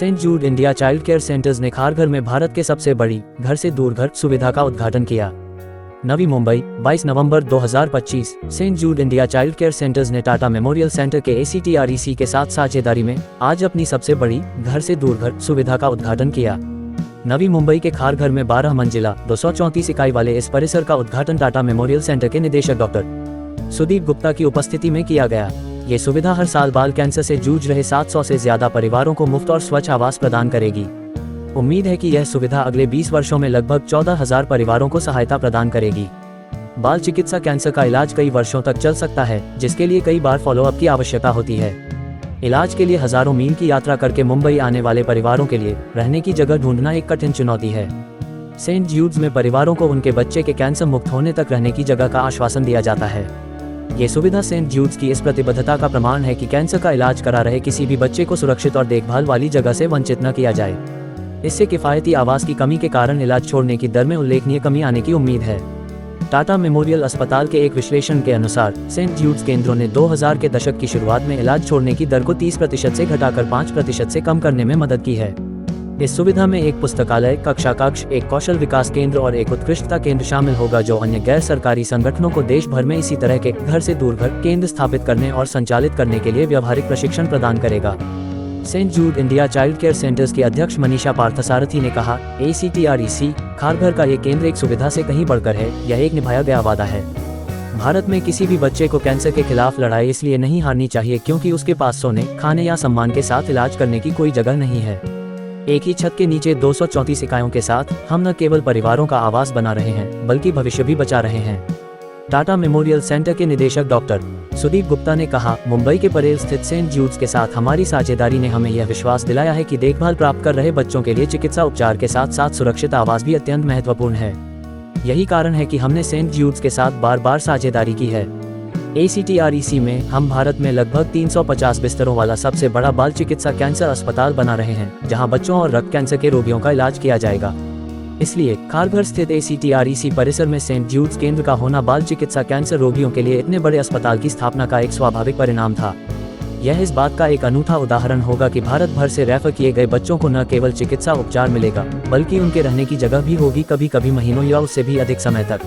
Saint Jude India child care centres ने खारघर में भारत के सबसे बड़ी घर से दूर घर सुविधा का उद्घाटन किया। नवी मुंबई, 22 नवंबर 2025। Saint Jude India child care centres ने टाटा मेमोरियल सेंटर के ACTREC के साथ साझेदारी में आज अपनी सबसे बड़ी घर से दूर घर सुविधा का उद्घाटन किया। नवी मुंबई के खारघर में 12 मंजिला 234 इकाई वाले इस परिसर का उद्घाटन टाटा मेमोरियल सेंटर के निदेशक डॉक्टर सुदीप गुप्ता की उपस्थिति में किया गया। ये सुविधा हर साल बाल कैंसर से जूझ रहे 700 से ज्यादा परिवारों को मुफ्त और स्वच्छ आवास प्रदान करेगी। उम्मीद है कि यह सुविधा अगले 20 वर्षों में लगभग 14,000 परिवारों को सहायता प्रदान करेगी। बाल चिकित्सा कैंसर का इलाज कई वर्षों तक चल सकता है, जिसके लिए कई बार फॉलोअप की आवश्यकता होती है। इलाज के लिए हजारों मील की यात्रा करके मुंबई आने वाले परिवारों के लिए रहने की जगह ढूंढना एक कठिन चुनौती है। सेंट जूड्स में परिवारों को उनके बच्चे के कैंसर मुक्त होने तक रहने की जगह का आश्वासन दिया जाता है। ये सुविधा सेंट जूड्स की इस प्रतिबद्धता का प्रमाण है कि कैंसर का इलाज करा रहे किसी भी बच्चे को सुरक्षित और देखभाल वाली जगह से वंचित न किया जाए। इससे किफायती आवास की कमी के कारण इलाज छोड़ने की दर में उल्लेखनीय कमी आने की उम्मीद है। टाटा मेमोरियल अस्पताल के एक विश्लेषण के अनुसार सेंट जूड्स केंद्रों ने 2000 के दशक की शुरुआत में इलाज छोड़ने की दर को 30% से घटाकर 5% से कम करने में मदद की है। इस सुविधा में एक पुस्तकालय, कक्षा कक्ष, एक कौशल विकास केंद्र और एक उत्कृष्टता केंद्र शामिल होगा, जो अन्य गैर सरकारी संगठनों को देश भर में इसी तरह के घर से दूर घर केंद्र स्थापित करने और संचालित करने के लिए व्यावहारिक प्रशिक्षण प्रदान करेगा। Saint Jude India child care centres की अध्यक्ष मनीषा पार्थसारथी ने कहा, ACTREC खारघर का ये केंद्र एक सुविधा से कहीं बढ़कर है। यह एक निभाया गया वादा है। भारत में किसी भी बच्चे को कैंसर के खिलाफ लड़ाई इसलिए नहीं हारनी चाहिए क्योंकि उसके पास सोने, खाने या सम्मान के साथ इलाज करने की कोई जगह नहीं है। एक ही छत के नीचे 234 इकाइयों के साथ हम न केवल परिवारों का आवास बना रहे हैं, बल्कि भविष्य भी बचा रहे हैं। टाटा मेमोरियल सेंटर के निदेशक डॉक्टर सुदीप गुप्ता ने कहा, मुंबई के परेल स्थित सेंट जूड्स के साथ हमारी साझेदारी ने हमें यह विश्वास दिलाया है कि देखभाल प्राप्त कर रहे बच्चों के लिए चिकित्सा उपचार के साथ साथ सुरक्षित आवास भी अत्यंत महत्वपूर्ण है। यही कारण है कि हमने सेंट जूड्स के साथ बार बार साझेदारी की है। ACTREC में हम भारत में लगभग 350 बिस्तरों वाला सबसे बड़ा बाल चिकित्सा कैंसर अस्पताल बना रहे हैं, जहां बच्चों और रक्त कैंसर के रोगियों का इलाज किया जाएगा। इसलिए खारघर स्थित ACTREC परिसर में सेंट जूड्स केंद्र का होना बाल चिकित्सा कैंसर रोगियों के लिए इतने बड़े अस्पताल की स्थापना का एक स्वाभाविक परिणाम था। यह इस बात का एक अनूठा उदाहरण होगा कि भारत भर से रेफर किए गए बच्चों को न केवल चिकित्सा उपचार मिलेगा, बल्कि उनके रहने की जगह भी होगी, कभी कभी महीनों या उससे भी अधिक समय तक।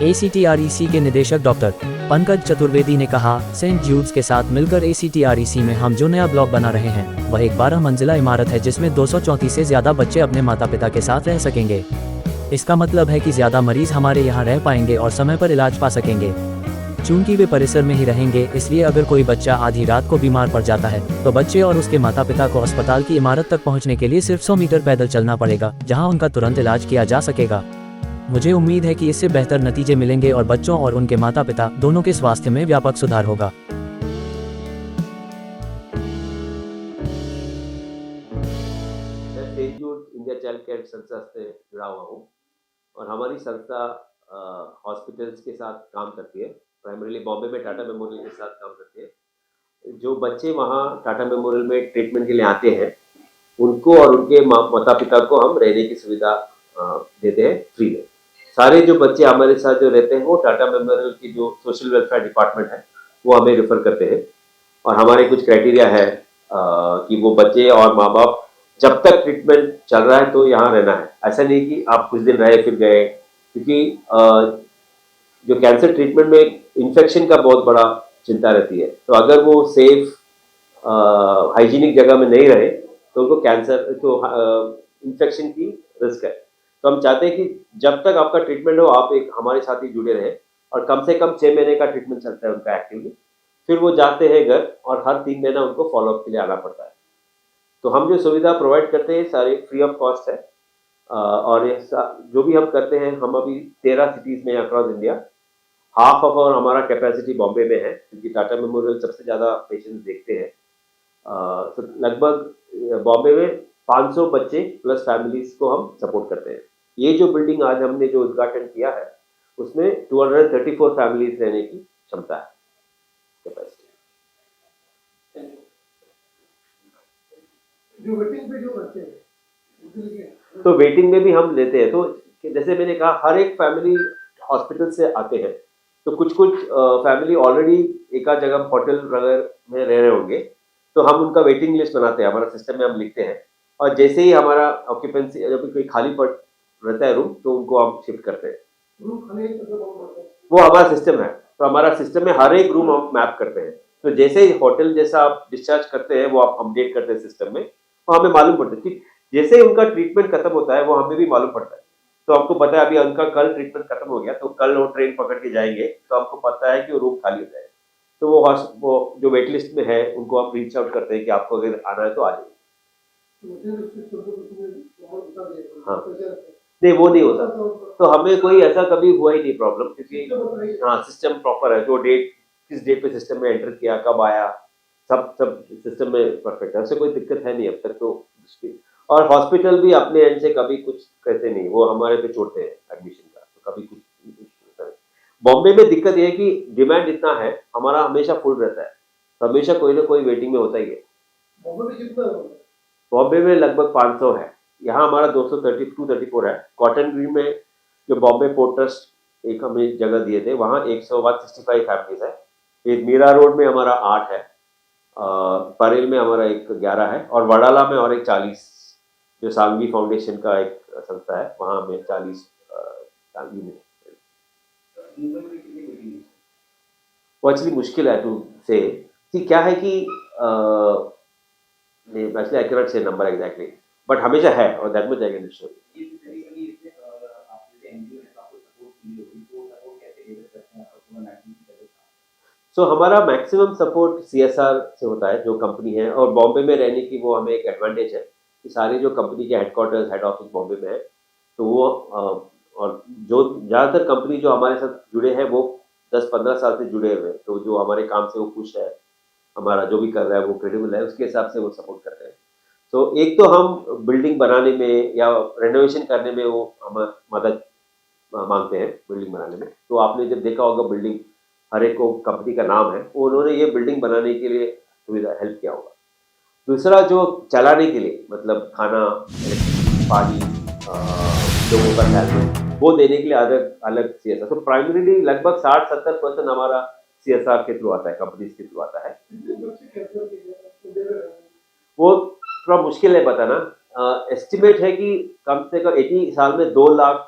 ACTREC के निदेशक डॉक्टर पंकज चतुर्वेदी ने कहा, सेंट जूड्स के साथ मिलकर ACTREC में हम जो नया ब्लॉक बना रहे हैं वह एक 12 मंजिला इमारत है, जिसमें 234 से ज्यादा बच्चे अपने माता पिता के साथ रह सकेंगे। इसका मतलब है कि ज्यादा मरीज हमारे यहाँ रह पाएंगे और समय पर इलाज पा सकेंगे। चूंकि वे परिसर में ही रहेंगे, इसलिए अगर कोई बच्चा आधी रात को बीमार पड़ जाता है तो बच्चे और उसके माता पिता को अस्पताल की इमारत तक पहुँचने के लिए सिर्फ 100 मीटर पैदल चलना पड़ेगा, जहाँ उनका तुरंत इलाज किया जा सकेगा। मुझे उम्मीद है कि इससे बेहतर नतीजे मिलेंगे और बच्चों और उनके माता पिता दोनों के स्वास्थ्य में व्यापक सुधार होगा। मैं Saint Jude India child care संस्था से जुड़ा हुआ हूँ और हमारी संस्था हॉस्पिटल्स के साथ काम करती है। प्राइमरीली बॉम्बे में टाटा मेमोरियल के साथ काम करती है। जो बच्चे वहाँ टाटा मेमोरियल में ट्रीटमेंट के लिए आते हैं, उनको और उनके माता पिता को हम रहने की सुविधा देते हैं फ्री में। सारे जो बच्चे हमारे साथ जो रहते हैं वो टाटा मेमोरियल की जो सोशल वेलफेयर डिपार्टमेंट है वो हमें रेफर करते हैं। और हमारे कुछ क्राइटेरिया है कि वो बच्चे और माँ बाप जब तक ट्रीटमेंट चल रहा है तो यहाँ रहना है। ऐसा नहीं कि आप कुछ दिन रहे फिर गए, क्योंकि जो कैंसर ट्रीटमेंट में इन्फेक्शन का बहुत बड़ा चिंता रहती है। तो अगर वो सेफ हाइजीनिक जगह में नहीं रहे तो उनको कैंसर तो इन्फेक्शन की रिस्क है। तो हम चाहते हैं कि जब तक आपका ट्रीटमेंट हो आप एक हमारे साथ ही जुड़े रहे और कम से कम 6 महीने का ट्रीटमेंट चलता है उनका एक्टिवली। फिर वो जाते हैं घर और हर 3 महीना उनको फॉलोअप के लिए आना पड़ता है। तो हम जो सुविधा प्रोवाइड करते हैं सारी फ्री ऑफ कॉस्ट है। और जो भी हम करते हैं, हम अभी 13 सिटीज़ में अक्रॉस इंडिया, हाफ ऑफ और हमारा कैपेसिटी बॉम्बे में है, क्योंकि टाटा मेमोरियल सबसे ज़्यादा पेशेंट्स देखते हैं। तो लगभग बॉम्बे में 500 बच्चे प्लस फैमिलीज को हम सपोर्ट करते हैं। ये जो बिल्डिंग आज हमने जो उद्घाटन किया है उसमें 234 फैमिलीज रहने की क्षमता है, कैपेसिटी। जो वेटिंग पे जो बच्चे हैं तो वेटिंग में भी हम लेते हैं। तो जैसे मैंने कहा, हर एक फैमिली हॉस्पिटल से आते हैं, तो कुछ फैमिली ऑलरेडी एक आध जगह होटल वगैरह में रह रहे होंगे, तो हम उनका वेटिंग लिस्ट बनाते हैं, हमारा सिस्टम में हम लिखते हैं और जैसे ही हमारा ऑक्यूपेंसी जब कोई खाली पड़ रहता है रूम तो उनको हम शिफ्ट करते हैं। वो हमारा सिस्टम है, तो हमारा सिस्टम में हर एक रूम हम मैप करते हैं। तो जैसे ही होटल जैसा आप डिस्चार्ज करते हैं वो आप अपडेट करते हैं सिस्टम में, तो हमें मालूम पड़ता है कि जैसे ही उनका ट्रीटमेंट खत्म होता है वो हमें भी मालूम पड़ता है। तो हमको पता है अभी उनका कल ट्रीटमेंट खत्म हो गया तो कल वो ट्रेन पकड़ के जाएंगे, तो हमको पता है कि वो रूम खाली हो जाएगा। तो वो जो वेट लिस्ट में है उनको आप रीच आउट करते हैं कि आपको अगर आना है तो आ जाइए। हाँ, नहीं वो नहीं होता, तो हमें कोई ऐसा कभी हुआ ही नहीं प्रॉब्लम, क्योंकि हाँ सिस्टम प्रॉपर है। जो डेट किस डेट पे सिस्टम में एंटर किया, कब आया, सब सब सिस्टम में परफेक्ट है, ऐसे कोई दिक्कत है नहीं अब तक तो। और हॉस्पिटल भी अपने एंड से कभी कुछ कहते नहीं, वो हमारे पे छोड़ते हैं एडमिशन का, तो कभी कुछ होता नहीं। बॉम्बे में दिक्कत ये है कि डिमांड इतना है, हमारा हमेशा फुल रहता है, तो हमेशा कोई ना कोई वेटिंग में होता ही है। बॉम्बे में लगभग 500 है, यहाँ हमारा 234 है। कॉटन ग्रीन में जो बॉम्बे पोर्ट ट्रस्ट एक हमें जगह दिए थे, वहाँ 165 फैमिलीज है। एक मीरा रोड में हमारा 8 है, परेल में हमारा एक 11 है, और वडाला में और एक 40, जो सांघवी फाउंडेशन का एक संस्था है, वहाँ हमें 40 यूनिट। वो एक्चुअली मुश्किल है टू से कि क्या है कि नहीं, actually I cannot say number exactly, but हमेशा है, और that much I can show. So हमारा मैक्सिमम सपोर्ट सीएसआर से होता है, जो कंपनी है, और बॉम्बे में रहने की वो हमें एक एडवांटेज है कि सारी जो कंपनी के हेडक्वार्टर्स हेड ऑफिस बॉम्बे में है, तो वो और जो ज़्यादातर कंपनी जो हमारे साथ जुड़े हैं वो 10-15 साल से जुड़े हुए हैं, तो जो हमारे काम से वो खुश है, हमारा जो भी कर रहा है वो क्रेडिबल है, उसके हिसाब से वो सपोर्ट कर रहे हैं। तो एक तो हम बिल्डिंग बनाने में या रेनोवेशन करने में वो हम मदद मांगते हैं बिल्डिंग बनाने में। तो आपने जब देखा होगा बिल्डिंग, हर एक को कंपनी का नाम है, वो उन्होंने ये बिल्डिंग बनाने के लिए सुविधा हेल्प किया होगा। दूसरा जो चलाने के लिए, मतलब खाना, इलेक्ट्रिसिटी, पानी, लोगों का सैलरी, वो देने के लिए अलग अलग सीएसआर। तो प्राइमरीली लगभग 60-70% हमारा सीएसआर के थ्रू आता है, कंपनीज के थ्रू आता है। वो थोड़ा मुश्किल है बताना। एस्टिमेट है कि कम से कम 80 साल में 2 लाख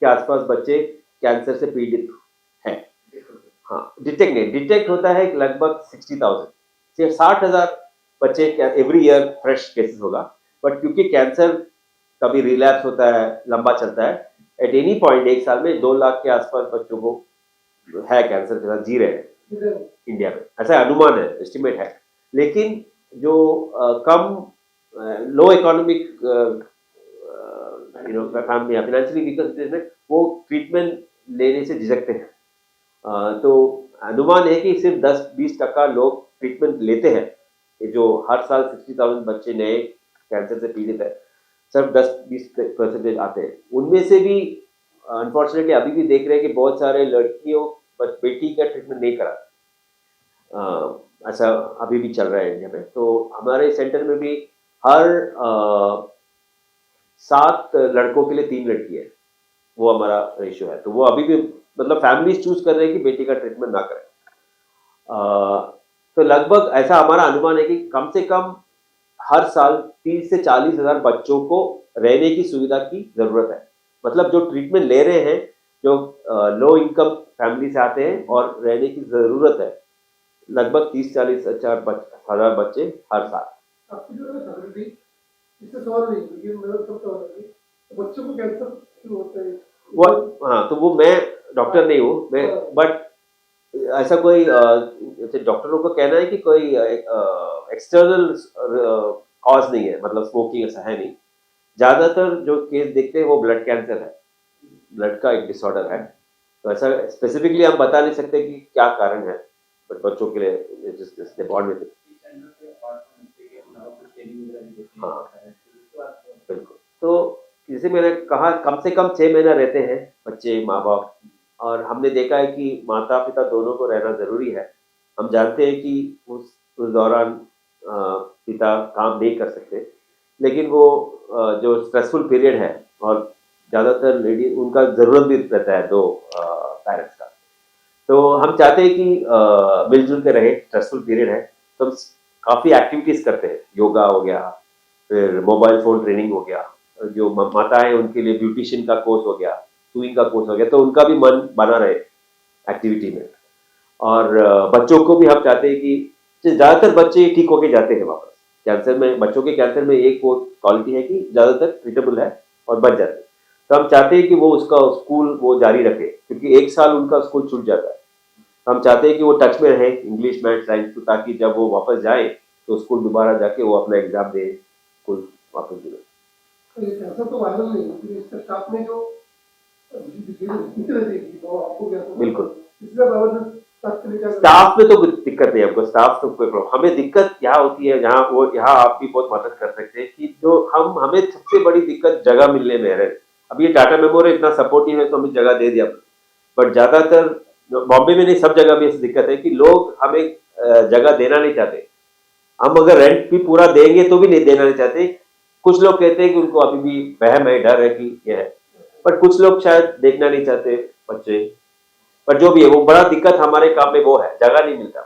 के आसपास बच्चे कैंसर से पीड़ित हैं। हाँ, डिटेक्ट नहीं, डिटेक्ट होता है लगभग 60,000 से 60,000 बच्चे एवरी ईयर फ्रेश केसेस होगा। बट क्योंकि कैंसर कभी रिलैप्स होता है, लंबा चलता है, एट एनी पॉइंट एक साल में 2 लाख के आसपास बच्चों को है कैंसर के साथ जी रहे हैं इंडिया में, ऐसा अनुमान है, एस्टिमेट है। लेकिन जो कम लो इकोनॉमिक फैमिली है, फाइनेंशियली वीकर, वो ट्रीटमेंट लेने से झिझकते हैं। तो अनुमान है कि सिर्फ 10-20% लोग ट्रीटमेंट लेते हैं। ये जो हर साल 60,000 बच्चे नए कैंसर से पीड़ित है, सिर्फ 10-20% आते हैं। उनमें से भी अनफॉर्चुनेटली अभी भी देख रहे हैं कि बहुत सारे लड़कियों बेटी का ट्रीटमेंट नहीं करा, ऐसा अभी भी चल रहा है इंडिया में। तो हमारे सेंटर में भी हर 7 लड़कों के लिए 3 लड़की है, वो हमारा रेशियो है। तो वो अभी भी मतलब फैमिलीज चूज कर रहे हैं कि बेटी का ट्रीटमेंट ना करें। तो लगभग ऐसा हमारा अनुमान है कि कम से कम हर साल 30 से 40 हजार बच्चों को रहने की सुविधा की जरूरत है। मतलब जो ट्रीटमेंट ले रहे हैं, जो लो इनकम फैमिली से आते हैं और रहने की जरूरत है, लगभग 30-40 हजार बच्चे हर साल। बच्चों को कैंसर क्यों होता है? वो हाँ, तो वो मैं डॉक्टर नहीं हूँ मैं, बट ऐसा कोई जैसे डॉक्टरों का कहना है कि कोई एक्सटर्नल कॉज नहीं है, मतलब स्मोकिंग ऐसा है नहीं। ज़्यादातर जो केस देखते हैं वो ब्लड कैंसर है, ब्लड का एक डिसऑर्डर है। तो ऐसा स्पेसिफिकली हम बता नहीं सकते कि क्या कारण है, बट बच्चों के लिए जिसने बॉन्ड में हाँ बिल्कुल। तो जैसे मैंने कहा, कम से कम 6 महीना रहते हैं बच्चे, माँ बाप, और हमने देखा है कि माता पिता दोनों को रहना ज़रूरी है। हम जानते हैं कि उस दौरान पिता काम नहीं कर सकते, लेकिन वो जो स्ट्रेसफुल पीरियड है, और ज़्यादातर लेडी उनका ज़रूरत भी रहता है 2 पेरेंट्स का। तो हम चाहते हैं कि मिलजुल के रहे, स्ट्रेसफुल पीरियड है तो हम काफ़ी एक्टिविटीज़ करते हैं, योगा हो गया, फिर मोबाइल फ़ोन ट्रेनिंग हो गया, जो माताएँ उनके लिए ब्यूटिशियन का कोर्स हो गया, सुइंग का कोर्स हो गया, तो उनका भी मन बना रहे एक्टिविटी में। और बच्चों को भी हम चाहते हैं कि ज़्यादातर बच्चे ठीक होके जाते हैं वापस। कैंसर में, बच्चों के कैंसर में एक वो क्वालिटी है कि ज़्यादातर ट्रीटेबल है और बच जाते हैं। तो हम चाहते हैं कि वो उसका स्कूल वो जारी रखे, क्योंकि 1 साल उनका स्कूल छूट जाता है। हम चाहते हैं कि वो टच में रहे इंग्लिश, मैथ्स, साइंस, तो ताकि जब वो वापस जाए तो स्कूल दोबारा जाके वो अपना एग्ज़ाम दे, स्कूल वापस जुड़े। तो ये कैंसर तो वायरल नहीं है, लेकिन इसके स्टाफ में जो दिक्कत रहती है तो आपको क्या बिल्कुल। इसका अवेयरनेस स्टाफ के लिए क्या स्टाफ में तो कोई दिक्कत नहीं है हमको, स्टाफ तो कोई प्रॉब्लम। हमें दिक्कत क्या होती है, जहाँ वो यहाँ आप भी बहुत मदद कर सकते हैं कि जो हमें सबसे बड़ी दिक्कत जगह मिलने में है। अब ये टाटा मेमोरियल इतना सपोर्टिव है तो हमें जगह दे दिया, बट ज़्यादातर बॉम्बे में नहीं, सब जगह भी ऐसी दिक्कत है कि लोग हमें जगह देना नहीं चाहते। हम अगर रेंट भी पूरा देंगे तो भी नहीं देना नहीं चाहते। कुछ लोग कहते हैं कि उनको अभी भी वहम है, डर है कि ये है, पर कुछ लोग शायद देखना नहीं चाहते बच्चे। पर जो भी है, वो बड़ा दिक्कत हमारे काम में वो है, जगह नहीं मिलता।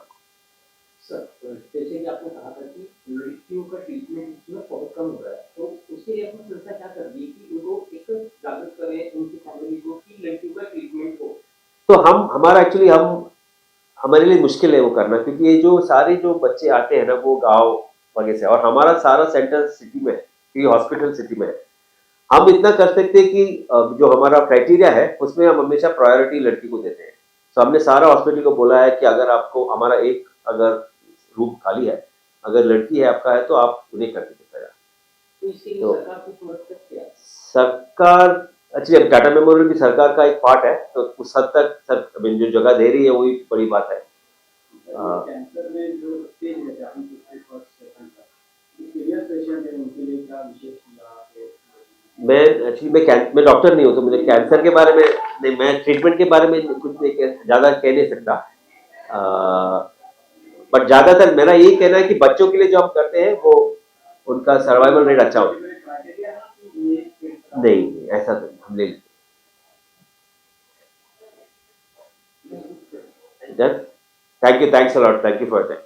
सर, जैसे कि आपने कहा था कि लड़कियों का ट्रीटमेंट इसमें बहुत कम हो रहा है, तो उसके लिए अपनी संस्था क्या कर रही है कि उनको एक जागरूक करें उनकी फैमिली को कि लड़कियों का ट्रीटमेंट हो। तो हम हमारा एक्चुअली हम हमारे लिए मुश्किल है वो करना, क्योंकि ये जो सारे जो बच्चे आते हैं ना वो गाँव वगैरह से, और हमारा सारा सेंटर सिटी में है, क्योंकि हॉस्पिटल सिटी में है। हम इतना कर सकते हैं कि जो हमारा क्राइटेरिया है उसमें हम हमेशा प्रायोरिटी लड़की को देते हैं। तो हमने सारा हॉस्पिटल को बोला है कि अगर आपको हमारा एक अगर रूम खाली है, अगर लड़की है आपका है तो आप उन्हें कर दीजिएगा। तो इसके लिए तो सरकार कुछ मदद करती है? सरकार एक्चुअली अब टाटा मेमोरियल भी सरकार का एक पार्ट है, तो उस हद तक जो जगह दे रही है वही बड़ी बात है। कैंसर में जो स्टेज रहते हैं, हम दूसरे फर्स्ट सेकंड का, सीरियस पेशेंट है उनके लिए क्या विशेष यहाँ पे? मैं एक्चुअली मैं डॉक्टर नहीं हूँ, तो मुझे कैंसर के बारे में नहीं, मैं ट्रीटमेंट के बारे में कुछ नहीं ज़्यादा कह नहीं सकता। बट ज़्यादातर मेरा यही कहना है कि बच्चों के लिए जो हम करते हैं वो उनका सर्वाइवल रेट अच्छा हो। नहीं, ऐसा तो नहीं, हम ले लेते। Thank you, thanks a lot, thank you for that.